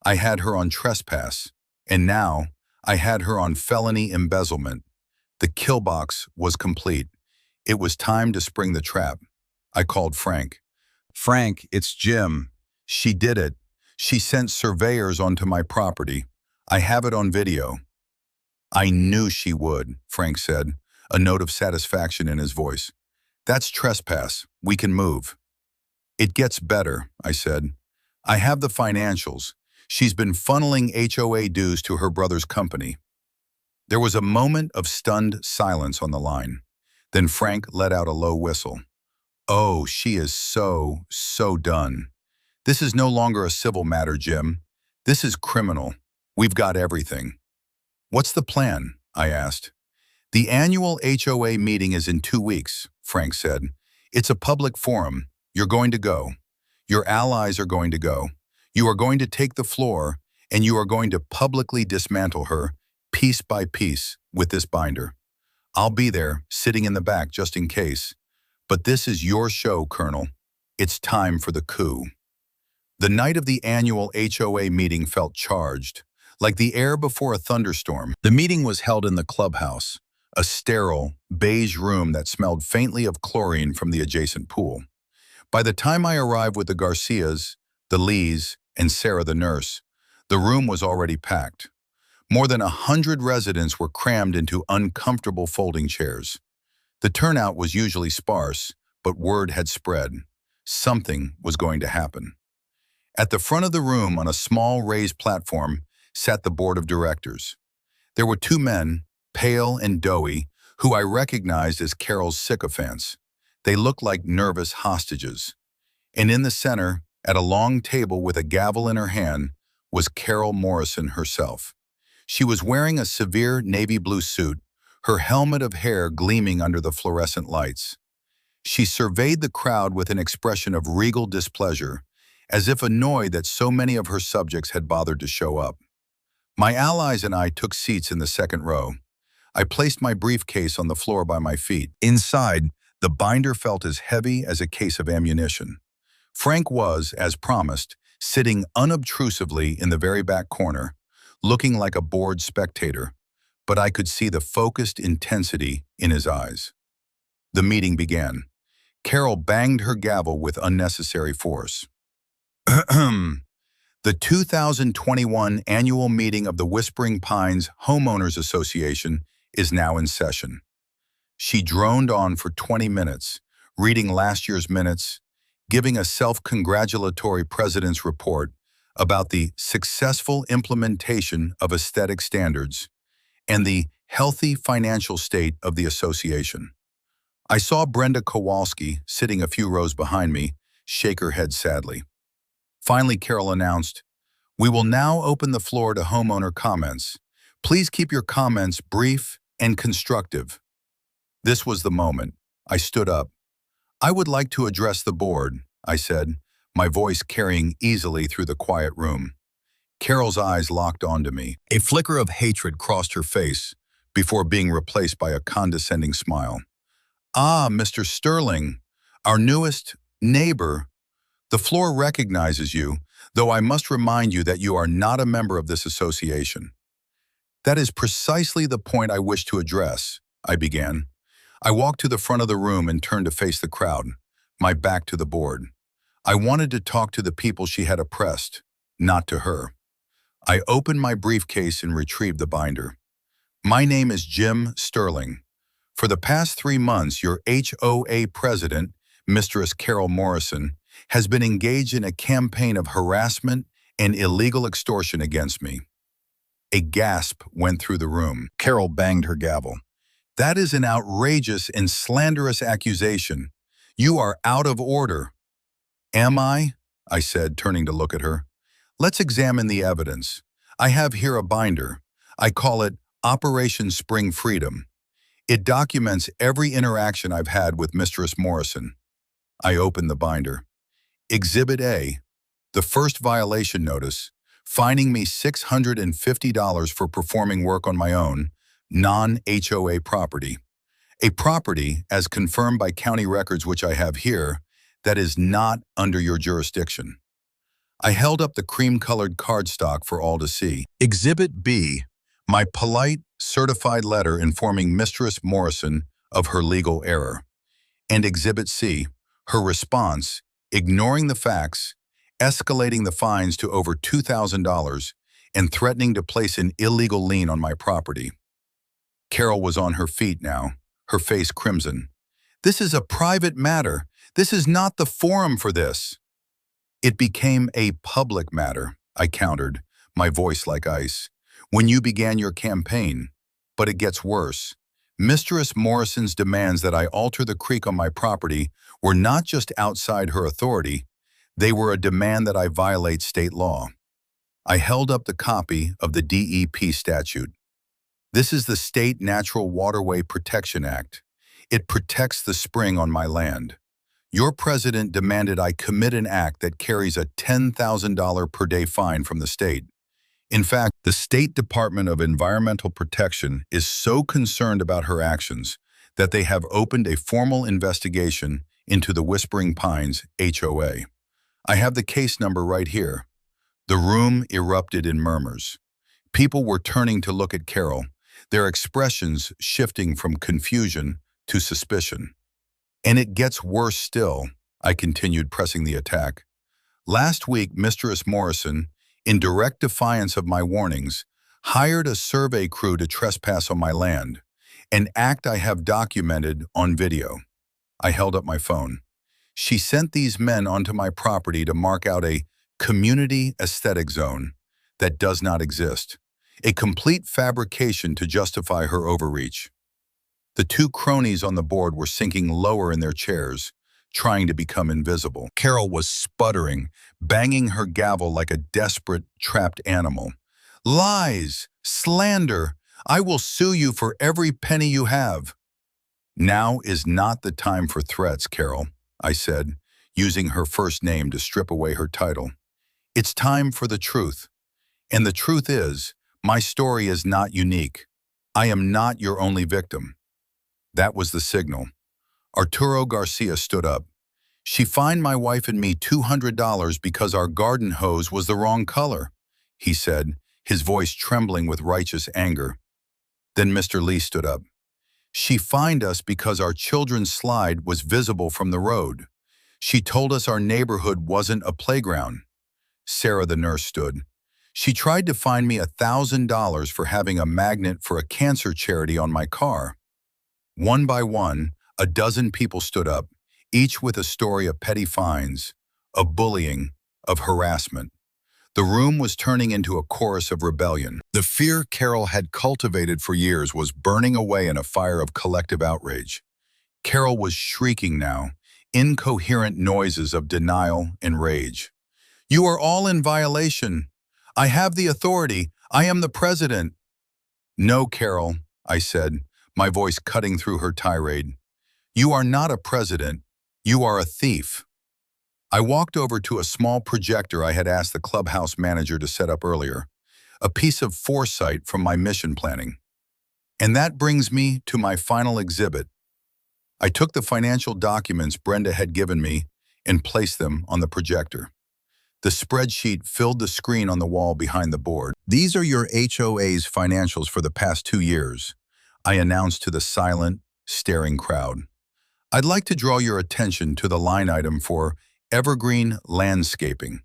I had her on trespass. And now, I had her on felony embezzlement. The kill box was complete. It was time to spring the trap. I called Frank. Frank, it's Jim. She did it. She sent surveyors onto my property. I have it on video. I knew she would, Frank said, a note of satisfaction in his voice. That's trespass. We can move. It gets better, I said. I have the financials. She's been funneling HOA dues to her brother's company. There was a moment of stunned silence on the line. Then Frank let out a low whistle. Oh, she is so done. This is no longer a civil matter, Jim. This is criminal. We've got everything. What's the plan? I asked. The annual HOA meeting is in 2 weeks, Frank said. It's a public forum. You're going to go. Your allies are going to go. You are going to take the floor, and you are going to publicly dismantle her, piece by piece, with this binder. I'll be there, sitting in the back just in case. But this is your show, Colonel. It's time for the coup. The night of the annual HOA meeting felt charged, like the air before a thunderstorm. The meeting was held in the clubhouse, a sterile, beige room that smelled faintly of chlorine from the adjacent pool. By the time I arrived with the Garcias, the Lees, and Sarah the nurse, the room was already packed. More than 100 residents were crammed into uncomfortable folding chairs. The turnout was usually sparse, but word had spread. Something was going to happen. At the front of the room, on a small raised platform, sat the board of directors. There were 2 men, pale and doughy, who I recognized as Carol's sycophants. They looked like nervous hostages. And in the center, at a long table with a gavel in her hand, was Carol Morrison herself. She was wearing a severe navy blue suit, her helmet of hair gleaming under the fluorescent lights. She surveyed the crowd with an expression of regal displeasure, as if annoyed that so many of her subjects had bothered to show up. My allies and I took seats in the second row. I placed my briefcase on the floor by my feet. Inside, the binder felt as heavy as a case of ammunition. Frank was, as promised, sitting unobtrusively in the very back corner, looking like a bored spectator, but I could see the focused intensity in his eyes. The meeting began. Carol banged her gavel with unnecessary force. The 2021 annual meeting of the Whispering Pines Homeowners Association is now in session. She droned on for 20 minutes, reading last year's minutes, giving a self-congratulatory president's report about the successful implementation of aesthetic standards and the healthy financial state of the association. I saw Brenda Kowalski sitting a few rows behind me, shake her head sadly. Finally, Carol announced, "We will now open the floor to homeowner comments. Please keep your comments brief and constructive." This was the moment. I stood up. "I would like to address the board," I said, my voice carrying easily through the quiet room. Carol's eyes locked onto me. A flicker of hatred crossed her face before being replaced by a condescending smile. "Ah, Mr. Sterling, our newest neighbor. The floor recognizes you, though I must remind you that you are not a member of this association." "That is precisely the point I wish to address," I began. I walked to the front of the room and turned to face the crowd, my back to the board. I wanted to talk to the people she had oppressed, not to her. I opened my briefcase and retrieved the binder. "My name is Jim Sterling. For the past 3 months, your HOA president, Mistress Carol Morrison, has been engaged in a campaign of harassment and illegal extortion against me." A gasp went through the room. Carol banged her gavel. "That is an outrageous and slanderous accusation. You are out of order." "Am I?" I said, turning to look at her. "Let's examine the evidence. I have here a binder. I call it Operation Spring Freedom. It documents every interaction I've had with Mistress Morrison." I opened the binder. Exhibit A, the first violation notice, fining me $650 for performing work on my own, non-HOA property. A property, as confirmed by county records which I have here, that is not under your jurisdiction. I held up the cream-colored cardstock for all to see. Exhibit B, my polite, certified letter informing Mistress Morrison of her legal error. And Exhibit C, her response, ignoring the facts, escalating the fines to over $2,000, and threatening to place an illegal lien on my property. Carol was on her feet now, her face crimson. "This is a private matter. This is not the forum for this." "It became a public matter," I countered, my voice like ice, "when you began your campaign. But it gets worse. Mistress Morrison's demands that I alter the creek on my property were not just outside her authority, they were a demand that I violate state law." I held up the copy of the DEP statute. "This is the State Natural Waterway Protection Act. It protects the spring on my land. Your president demanded I commit an act that carries a $10,000 per day fine from the state. In fact, the State Department of Environmental Protection is so concerned about her actions that they have opened a formal investigation into the Whispering Pines HOA. I have the case number right here." The room erupted in murmurs. People were turning to look at Carol, their expressions shifting from confusion to suspicion. "And it gets worse still," I continued, pressing the attack. "Last week, Mistress Morrison, in direct defiance of my warnings, hired a survey crew to trespass on my land, an act I have documented on video." I held up my phone. "She sent these men onto my property to mark out a community aesthetic zone that does not exist, a complete fabrication to justify her overreach." The two cronies on the board were sinking lower in their chairs, trying to become invisible. Carol was sputtering, banging her gavel like a desperate, trapped animal. "Lies! Slander! I will sue you for every penny you have." "Now is not the time for threats, Carol," I said, using her first name to strip away her title. "It's time for the truth. And the truth is, my story is not unique. I am not your only victim." That was the signal. Arturo Garcia stood up. "She fined my wife and me $200 because our garden hose was the wrong color," he said, his voice trembling with righteous anger. Then Mr. Lee stood up. "She fined us because our children's slide was visible from the road. She told us our neighborhood wasn't a playground." Sarah, the nurse, stood. "She tried to fine me $1,000 for having a magnet for a cancer charity on my car." One by one, a dozen people stood up, each with a story of petty fines, of bullying, of harassment. The room was turning into a chorus of rebellion. The fear Carol had cultivated for years was burning away in a fire of collective outrage. Carol was shrieking now, incoherent noises of denial and rage. "You are all in violation. I have the authority. I am the president." "No, Carol," I said, my voice cutting through her tirade. "You are not a president. You are a thief." I walked over to a small projector I had asked the clubhouse manager to set up earlier, a piece of foresight from my mission planning. And that brings me to my final exhibit. I took the financial documents Brenda had given me and placed them on the projector. The spreadsheet filled the screen on the wall behind the board. "These are your HOA's financials for the past 2 years," I announced to the silent, staring crowd. "I'd like to draw your attention to the line item for Evergreen Landscaping.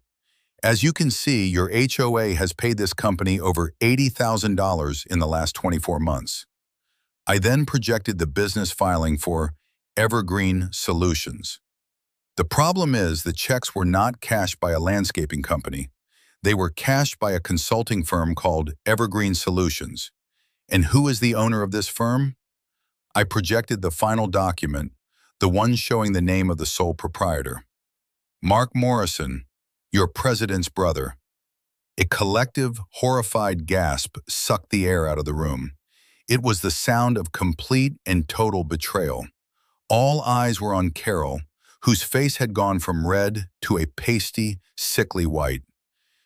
As you can see, your HOA has paid this company over $80,000 in the last 24 months. I then projected the business filing for Evergreen Solutions. The problem is the checks were not cashed by a landscaping company. They were cashed by a consulting firm called Evergreen Solutions. And who is the owner of this firm? I projected the final document, the one showing the name of the sole proprietor. Mark Morrison, your president's brother. A collective, horrified gasp sucked the air out of the room. It was the sound of complete and total betrayal. All eyes were on Carol, whose face had gone from red to a pasty, sickly white.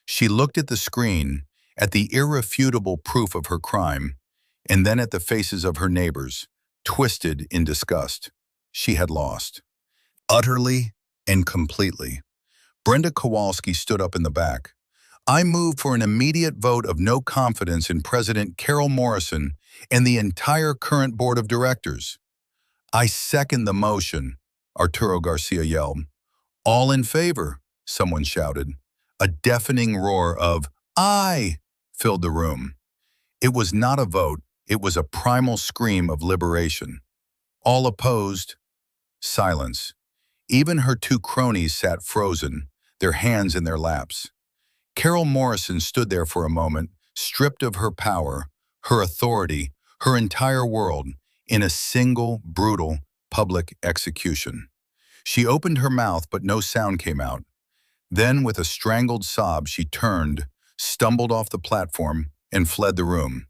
She looked at the screen, at the irrefutable proof of her crime, and then at the faces of her neighbors, twisted in disgust. She had lost. Utterly and completely. Brenda Kowalski stood up in the back. "I move for an immediate vote of no confidence in President Carol Morrison and the entire current board of directors." "I second the motion," Arturo Garcia yelled. "All in favor," someone shouted. A deafening roar of "Aye" filled the room. It was not a vote, it was a primal scream of liberation. All opposed? Silence. Even her two cronies sat frozen, their hands in their laps. Carol Morrison stood there for a moment, stripped of her power, her authority, her entire world, in a single, brutal, public execution. She opened her mouth, but no sound came out. Then, with a strangled sob, she turned, stumbled off the platform, and fled the room.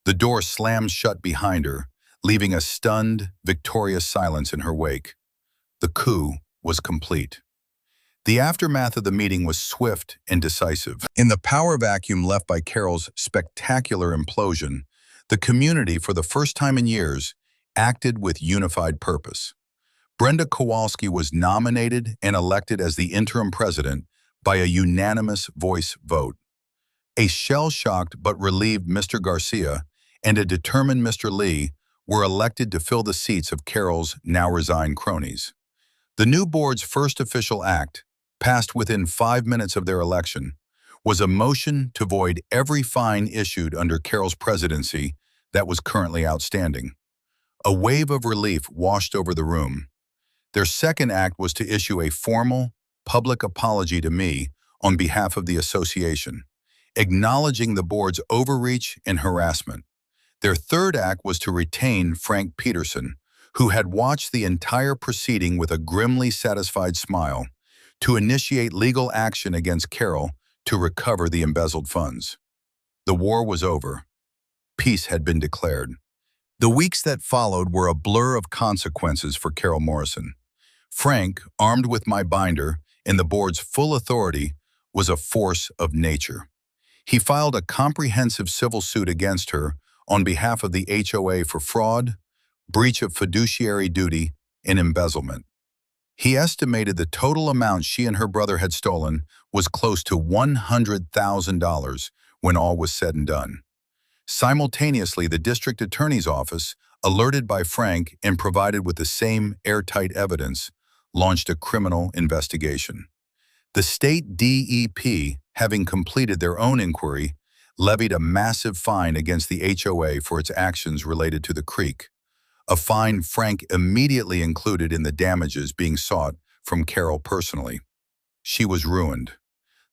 The door slammed shut behind her, leaving a stunned, victorious silence in her wake. The coup was complete. The aftermath of the meeting was swift and decisive. In the power vacuum left by Carol's spectacular implosion, the community, for the first time in years, acted with unified purpose. Brenda Kowalski was nominated and elected as the interim president by a unanimous voice vote. A shell-shocked but relieved Mr. Garcia and a determined Mr. Lee were elected to fill the seats of Carol's now-resigned cronies. The new board's first official act, passed within 5 minutes of their election, was a motion to void every fine issued under Carol's presidency that was currently outstanding. A wave of relief washed over the room. Their second act was to issue a formal, public apology to me on behalf of the association, acknowledging the board's overreach and harassment. Their third act was to retain Frank Peterson, who had watched the entire proceeding with a grimly satisfied smile, to initiate legal action against Carol to recover the embezzled funds. The war was over. Peace had been declared. The weeks that followed were a blur of consequences for Carol Morrison. Frank, armed with my binder and the board's full authority, was a force of nature. He filed a comprehensive civil suit against her on behalf of the HOA for fraud, breach of fiduciary duty, and embezzlement. He estimated the total amount she and her brother had stolen was close to $100,000 when all was said and done. Simultaneously, the district attorney's office, alerted by Frank and provided with the same airtight evidence, launched a criminal investigation. The state DEP, having completed their own inquiry, levied a massive fine against the HOA for its actions related to the creek, a fine Frank immediately included in the damages being sought from Carol personally. She was ruined.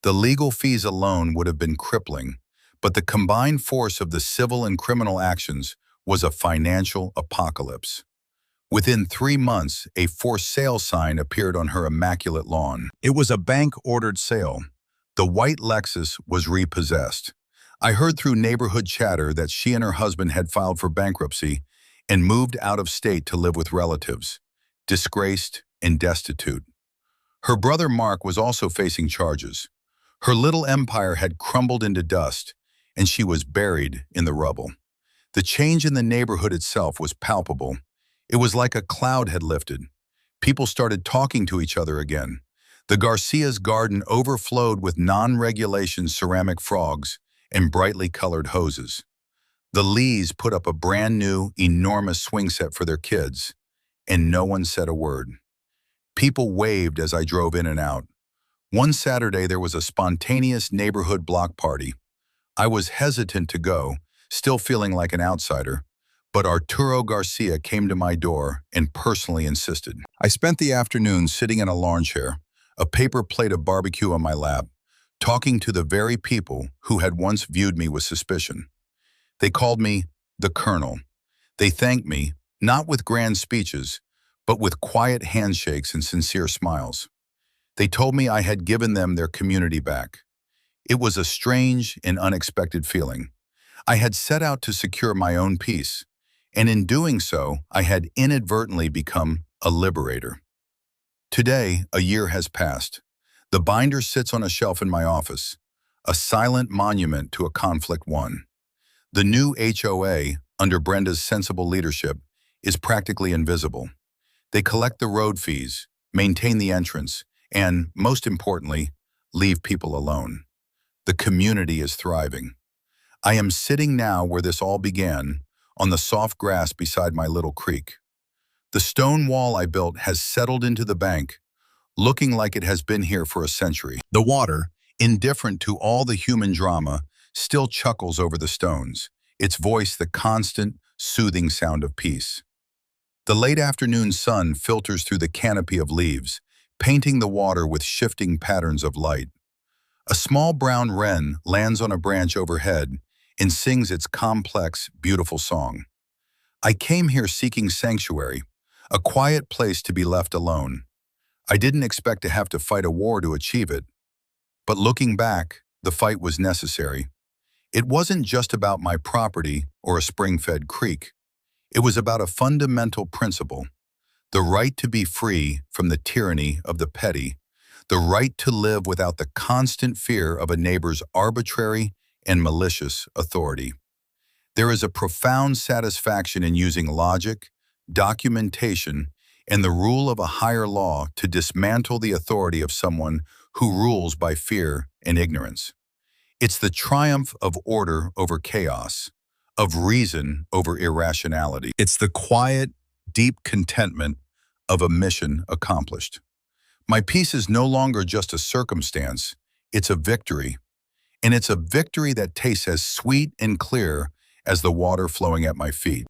The legal fees alone would have been crippling, but the combined force of the civil and criminal actions was a financial apocalypse. Within 3 months, a for sale sign appeared on her immaculate lawn. It was a bank-ordered sale. The white Lexus was repossessed. I heard through neighborhood chatter that she and her husband had filed for bankruptcy and moved out of state to live with relatives, disgraced and destitute. Her brother Mark was also facing charges. Her little empire had crumbled into dust, and she was buried in the rubble. The change in the neighborhood itself was palpable. It was like a cloud had lifted. People started talking to each other again. The Garcia's garden overflowed with non-regulation ceramic frogs and brightly colored hoses. The Lees put up a brand new, enormous swing set for their kids, and no one said a word. People waved as I drove in and out. One Saturday, there was a spontaneous neighborhood block party. I was hesitant to go, still feeling like an outsider, but Arturo Garcia came to my door and personally insisted. I spent the afternoon sitting in a lawn chair, a paper plate of barbecue on my lap, talking to the very people who had once viewed me with suspicion. They called me the Colonel. They thanked me, not with grand speeches, but with quiet handshakes and sincere smiles. They told me I had given them their community back. It was a strange and unexpected feeling. I had set out to secure my own peace, and in doing so, I had inadvertently become a liberator. Today, a year has passed. The binder sits on a shelf in my office, a silent monument to a conflict won. The new HOA, under Brenda's sensible leadership, is practically invisible. They collect the road fees, maintain the entrance, and, most importantly, leave people alone. The community is thriving. I am sitting now where this all began, on the soft grass beside my little creek. The stone wall I built has settled into the bank, looking like it has been here for a century. The water, indifferent to all the human drama, still chuckles over the stones, its voice the constant, soothing sound of peace. The late afternoon sun filters through the canopy of leaves, painting the water with shifting patterns of light. A small brown wren lands on a branch overhead and sings its complex, beautiful song. I came here seeking sanctuary, a quiet place to be left alone. I didn't expect to have to fight a war to achieve it, but looking back, the fight was necessary. It wasn't just about my property or a spring-fed creek. It was about a fundamental principle: the right to be free from the tyranny of the petty, the right to live without the constant fear of a neighbor's arbitrary and malicious authority. There is a profound satisfaction in using logic, documentation, and the rule of a higher law to dismantle the authority of someone who rules by fear and ignorance. It's the triumph of order over chaos, of reason over irrationality. It's the quiet, deep contentment of a mission accomplished. My peace is no longer just a circumstance, it's a victory. And it's a victory that tastes as sweet and clear as the water flowing at my feet.